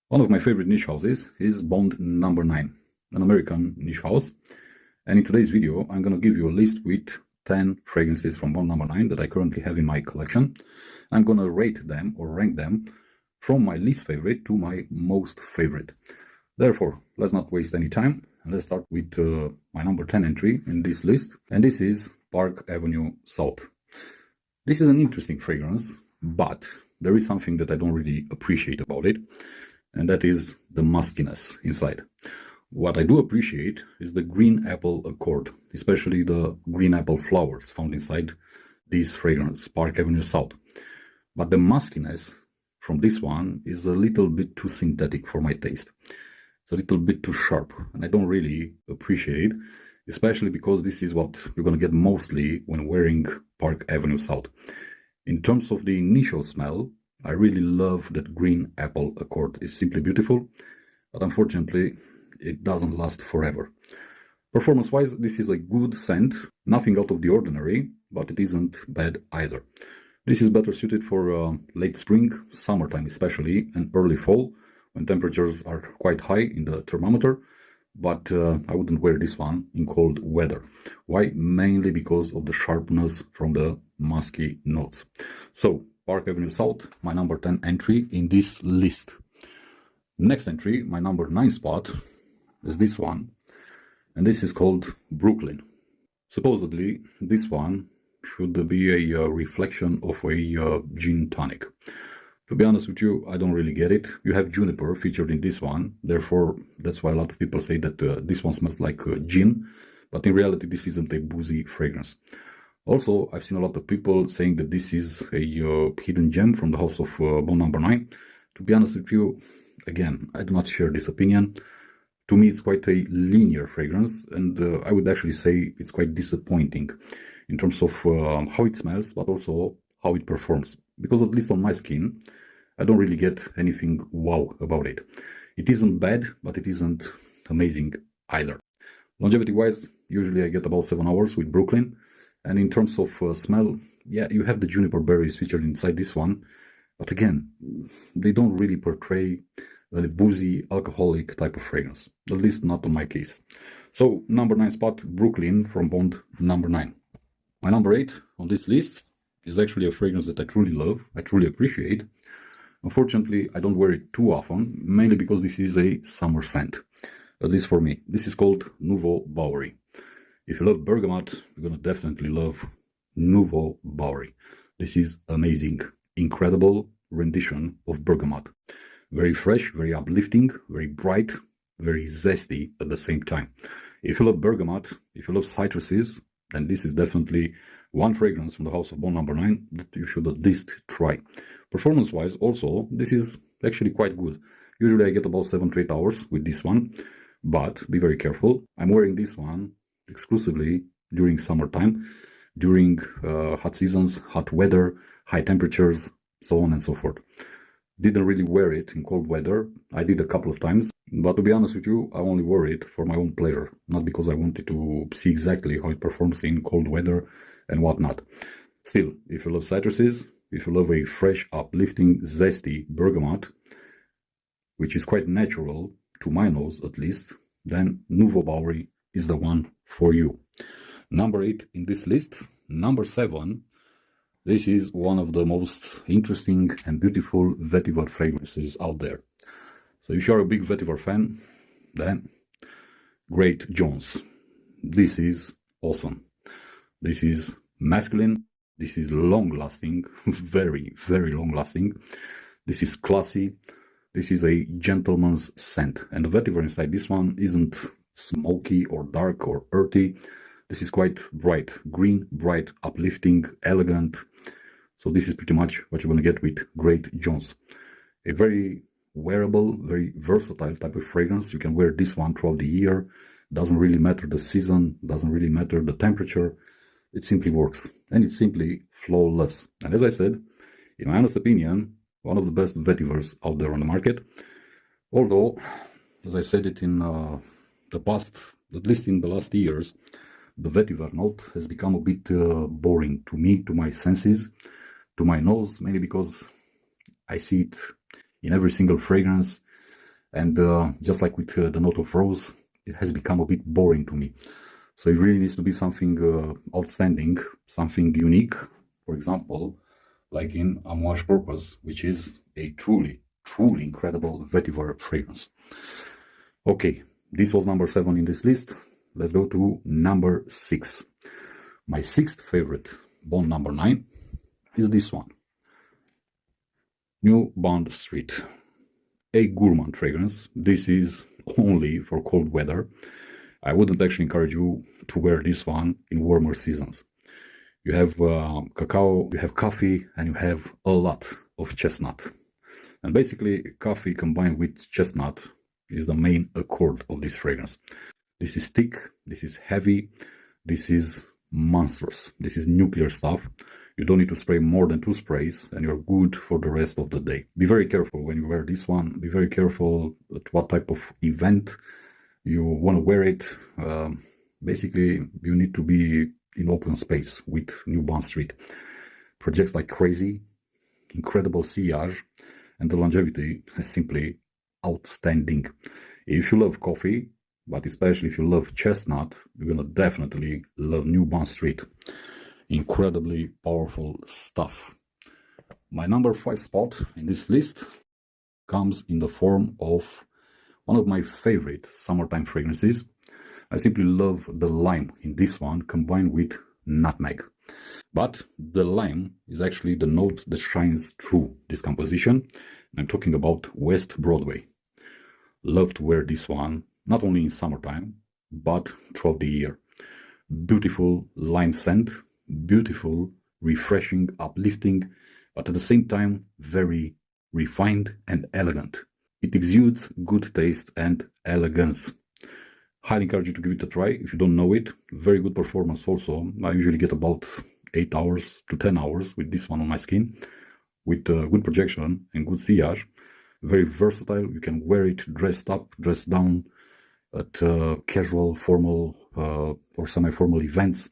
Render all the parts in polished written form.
One of my favorite niche houses is Bond No.9, an American niche house. And in today's video, I'm going to give you a list with 10 fragrances from Bond No.9 that I currently have in my collection. I'm going to rate them or rank them from my least favorite to my most favorite. Therefore, let's not waste any time. Let's start with my number 10 entry in this list. And this is Park Avenue South. This is an interesting fragrance, but there is something that I don't really appreciate about it. And that is the muskiness inside. What I do appreciate is the green apple accord, especially the green apple flowers found inside this fragrance, Park Avenue South. But the muskiness from this one is a little bit too synthetic for my taste. It's a little bit too sharp, and I don't really appreciate it, especially because this is what you're going to get mostly when wearing Park Avenue South. In terms of the initial smell, I really love that green apple accord. It's simply beautiful, but unfortunately, it doesn't last forever. Performance-wise, this is a good scent, nothing out of the ordinary, but it isn't bad either. This is better suited for late spring, summertime especially, and early fall, when temperatures are quite high in the thermometer, but I wouldn't wear this one in cold weather. Why? Mainly because of the sharpness from the musky notes. So, Park Avenue South, my number 10 entry in this list. Next entry, my number 9 spot, is this one, and this is called Brooklyn. Supposedly, this one should be a reflection of a gin tonic. To be honest with you, I don't really get it. You have juniper featured in this one, therefore that's why a lot of people say that this one smells like gin, but in reality this isn't a boozy fragrance. Also, I've seen a lot of people saying that this is a hidden gem from the house of Bond No.9. To be honest with you, again, I do not share this opinion. To me, it's quite a linear fragrance, and I would actually say it's quite disappointing in terms of how it smells, but also how it performs. Because at least on my skin, I don't really get anything wow about it. It isn't bad, but it isn't amazing either. Longevity-wise, usually I get about 7 hours with Brooklyn. And in terms of smell, yeah, you have the juniper berries featured inside this one. But again, they don't really portray a boozy, alcoholic type of fragrance. At least not on my case. So, number 9 spot, Brooklyn from Bond No.9. My number 8 on this list is actually a fragrance that I truly love, I truly appreciate. Unfortunately, I don't wear it too often, mainly because this is a summer scent. At least for me. This is called Nouveau Bowery. If you love bergamot, you're gonna definitely love Nouveau Bowery. This is amazing, incredible rendition of bergamot. Very fresh, very uplifting, very bright, very zesty at the same time. If you love bergamot, if you love citruses, then this is definitely one fragrance from the house of Bond No.9 that you should at least try. Performance-wise, also, this is actually quite good. Usually I get about 7 to 8 hours with this one, but be very careful. I'm wearing this one exclusively during summertime, during hot seasons, hot weather, high temperatures, so on and so forth. Didn't really wear it in cold weather. I did a couple of times, but to be honest with you, I only wore it for my own pleasure, not because I wanted to see exactly how it performs in cold weather and whatnot. Still, if you love citruses, if you love a fresh, uplifting, zesty bergamot, which is quite natural, to my nose at least, then Nouveau Bowery is the one for you. Number 8 in this list, number 7, this is one of the most interesting and beautiful vetiver fragrances out there. So if you're a big vetiver fan, then Great Jones. This is awesome. This is masculine, this is long-lasting, very, very long-lasting. This is classy, this is a gentleman's scent. And the vetiver inside this one isn't smoky or dark or earthy. This is quite bright, green, bright, uplifting, elegant. So this is pretty much what you're going to get with Great Jones. A very wearable, very versatile type of fragrance. You can wear this one throughout the year. Doesn't really matter the season, doesn't really matter the temperature. It simply works, and it's simply flawless. And as I said, in my honest opinion, one of the best vetivers out there on the market. Although, as I've said it in the past, at least in the last years, the vetiver note has become a bit boring to me, to my senses, to my nose, mainly because I see it in every single fragrance. And just like with the note of rose, it has become a bit boring to me. So it really needs to be something outstanding, something unique. For example, like in Amouage Purpose, which is a truly incredible vetiver fragrance. Okay, this was number 7 in this list. Let's go to number 6. My 6th favorite Bond number 9 is this one. New Bond Street. A gourmand fragrance. This is only for cold weather. I wouldn't actually encourage you to wear this one in warmer seasons. You have cacao, you have coffee, and you have a lot of chestnut. And basically, coffee combined with chestnut is the main accord of this fragrance. This is thick, this is heavy, this is monstrous, this is nuclear stuff. You don't need to spray more than 2 sprays and you're good for the rest of the day. Be very careful when you wear this one. Be very careful at what type of event you want to wear it. Basically, you need to be in open space with New Bond Street. Projects like crazy, incredible sillage, and the longevity is simply outstanding. If you love coffee, but especially if you love chestnut, you're gonna definitely love New Bond Street. Incredibly powerful stuff. My number 5 spot in this list comes in the form of one of my favorite summertime fragrances. I simply love the lime in this one combined with nutmeg. But the lime is actually the note that shines through this composition. I'm talking about West Broadway. Love to wear this one, not only in summertime, but throughout the year. Beautiful lime scent, beautiful, refreshing, uplifting, but at the same time, very refined and elegant. It exudes good taste and elegance. Highly encourage you to give it a try if you don't know it. Very good performance also. I usually get about 8 hours to 10 hours with this one on my skin, with good projection and good sillage. Very versatile. You can wear it dressed up, dressed down at casual, formal or semi-formal events.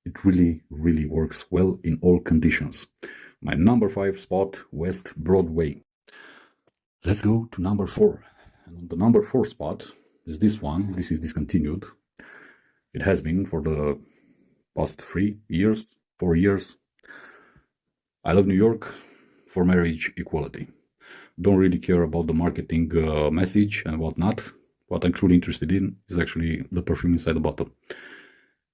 It really works well in all conditions. My number 5 spot, West Broadway. Let's go to number 4. And on the number 4 spot is this one. This is discontinued. It has been for the past 4 years. I love New York for marriage equality. Don't really care about the marketing message and whatnot. What I'm truly interested in is actually the perfume inside the bottle.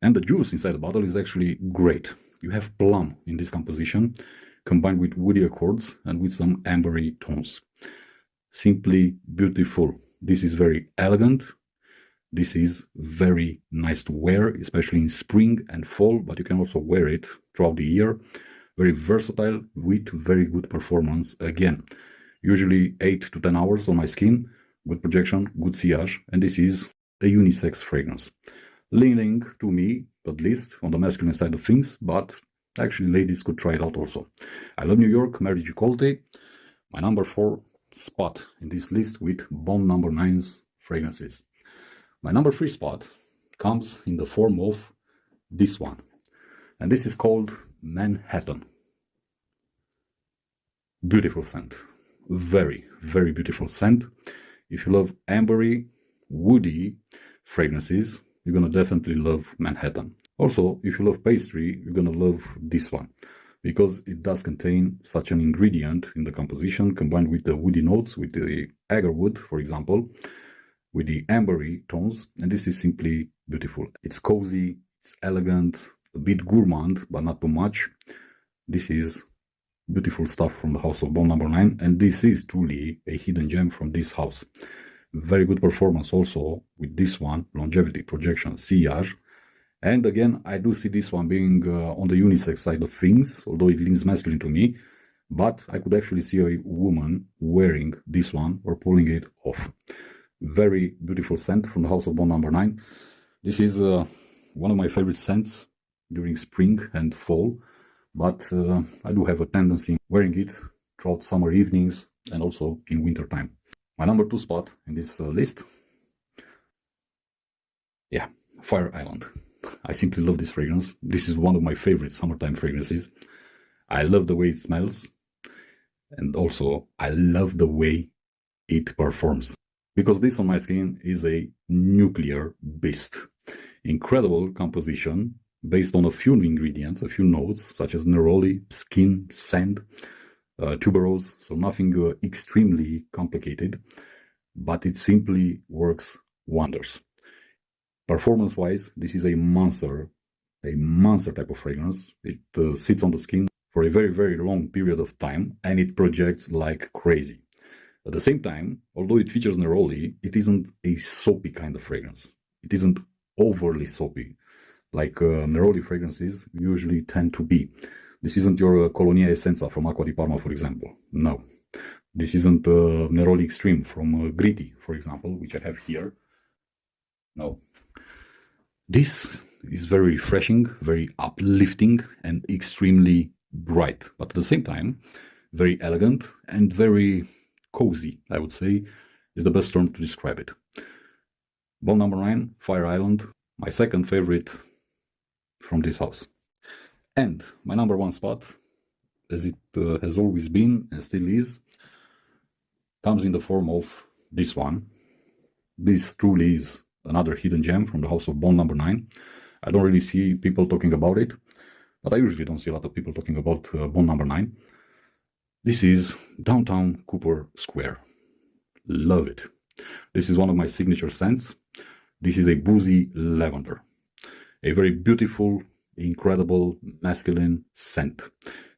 And the juice inside the bottle is actually great. You have plum in this composition, combined with woody accords and with some ambery tones. Simply beautiful. This is very elegant. This is very nice to wear, especially in spring and fall, but you can also wear it throughout the year. Very versatile with very good performance. Again, usually 8 to 10 hours on my skin, good projection, good sillage, and this is a unisex fragrance. Leaning to me, at least, on the masculine side of things, but actually ladies could try it out also. I love New York, marriage equality. My number 4 spot in this list with Bond No. 9's fragrances. My number 3 spot comes in the form of this one, and this is called Manhattan. Beautiful scent. Very beautiful scent. If you love ambery, woody fragrances, you're gonna definitely love Manhattan. Also, if you love pastry, you're gonna love this one, because it does contain such an ingredient in the composition, combined with the woody notes, with the agarwood, for example, with the ambery tones, and this is simply beautiful. It's cozy, it's elegant, a bit gourmand, but not too much. This is beautiful stuff from the house of Bond No. 9, and this is truly a hidden gem from this house. Very good performance also with this one, longevity, projection, sillage. And again, I do see this one being on the unisex side of things, although it leans masculine to me, but I could actually see a woman wearing this one or pulling it off. Very beautiful scent from the house of Bond No. 9. This is one of my favorite scents during spring and fall, but I do have a tendency wearing it throughout summer evenings and also in winter time. My number 2 spot in this list, Fire Island. I simply love this fragrance. This is one of my favorite summertime fragrances. I love the way it smells, and also I love the way it performs. Because this on my skin is a nuclear beast. Incredible composition based on a few ingredients, a few notes, such as neroli, skin, scent, tuberose, so nothing extremely complicated, but it simply works wonders. Performance-wise, this is a monster type of fragrance. It sits on the skin for a very, very long period of time, and it projects like crazy. At the same time, although it features neroli, it isn't a soapy kind of fragrance. It isn't overly soapy, like neroli fragrances usually tend to be. This isn't your Colonia Essenza from Acqua di Parma, for example. No. This isn't neroli extreme from Gritti, for example, which I have here. No. This is very refreshing, very uplifting, and extremely bright, but at the same time, very elegant and very cozy, I would say, is the best term to describe it. Bond No. 9, Fire Island, my second favorite from this house. And my number one spot, as it has always been and still is, comes in the form of this one. This truly is another hidden gem from the house of Bond No. 9. I don't really see people talking about it, but I usually don't see a lot of people talking about Bond No. 9. This is Downtown Cooper Square. Love it. This is one of my signature scents. This is a boozy lavender. A very beautiful, incredible, masculine scent.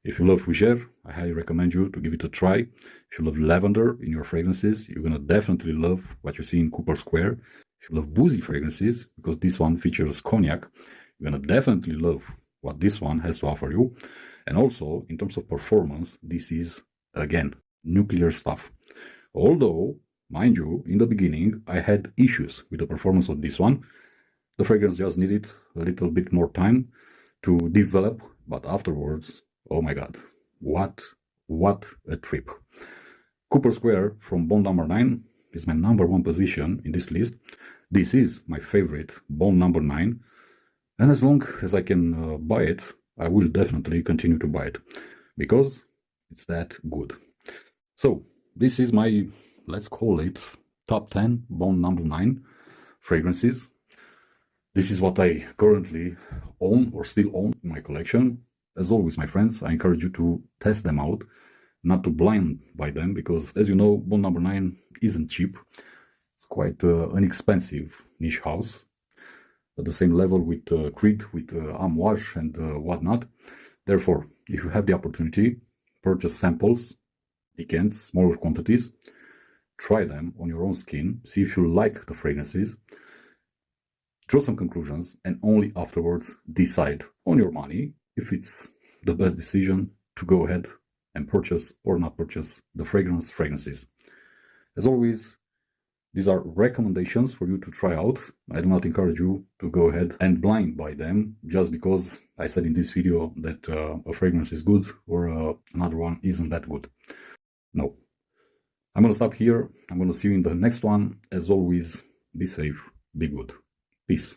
If you love fougere, I highly recommend you to give it a try. If you love lavender in your fragrances, you're going to definitely love what you see in Cooper Square. If you love boozy fragrances, because this one features cognac, you're going to definitely love what this one has to offer you. And also, in terms of performance, this is, again, nuclear stuff. Although, mind you, in the beginning, I had issues with the performance of this one. The fragrance just needed a little bit more time to develop, but afterwards, oh my god, what a trip. Cooper Square from Bond No. 9 is my number one position in this list. This is my favorite Bond No. 9, and as long as I can buy it, I will definitely continue to buy it, because it's that good. So, this is my, let's call it, top 10 Bond No. 9 fragrances. This is what I currently own or still own in my collection. As always, my friends, I encourage you to test them out, not to blind buy them, because as you know, Bond No. 9 isn't cheap. It's quite an expensive niche house. At the same level with Creed, with Amouage and whatnot. Therefore, if you have the opportunity, purchase samples, decants, smaller quantities, try them on your own skin, see if you like the fragrances, draw some conclusions, and only afterwards decide on your money if it's the best decision to go ahead and purchase or not purchase the fragrances. As always, these are recommendations for you to try out. I do not encourage you to go ahead and blind buy them just because I said in this video that a fragrance is good or another one isn't that good. No. I'm going to stop here. I'm going to see you in the next one. As always, be safe, be good. Peace.